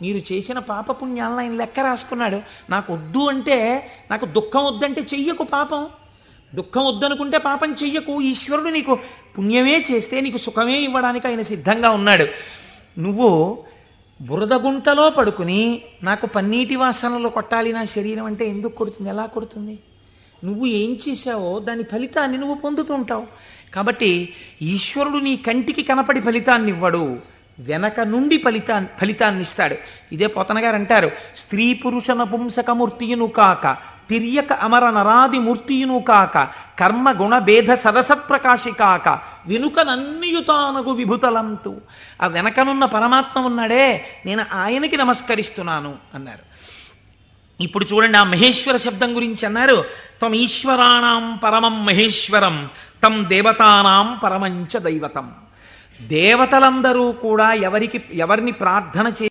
మీరు చేసిన పాపపుణ్యాలను ఆయన లెక్క రాసుకున్నాడు. నాకు వద్దు అంటే, నాకు దుఃఖం వద్దంటే చెయ్యకు పాపం. దుఃఖం వద్దనుకుంటే పాపం చెయ్యకు. ఈశ్వరుడు నీకు పుణ్యమే చేస్తే నీకు సుఖమే ఇవ్వడానికి ఆయన సిద్ధంగా ఉన్నాడు. నువ్వు బురదగుంటలో పడుకుని నాకు పన్నీటి వాసనలు కొట్టాలి నా శరీరం అంటే ఎందుకు కొడుతుంది? ఎలా కొడుతుంది? నువ్వు ఏం చేశావో దాని ఫలితాన్ని నువ్వు పొందుతుంటావు. కాబట్టి ఈశ్వరుడు నీ కంటికి కనపడి ఫలితాన్ని ఇవ్వడు, వెనక నుండి ఫలితాన్ని ఇస్తాడు. ఇదే పోతన గారు అంటారు, స్త్రీ పురుష నపుంసకమూర్తియును కాక తిర్యక అమర నరాది మూర్తియును కాక కర్మ గుణ భేద సరసత్ప్రకాశి కాక వెనుకనన్నియుతానగు విభుతలంతు. ఆ వెనకనున్న పరమాత్మ ఉన్నాడే, నేను ఆయనకి నమస్కరిస్తున్నాను అన్నారు. ఇప్పుడు చూడండి, ఆ మహేశ్వర శబ్దం గురించి అన్నారు, త్వం ఈశ్వరాణం పరమం మహేశ్వరం తం దేవతానాం పరమంచ దైవతం. దేవతలందరూ కూడా ఎవరిని ప్రార్థన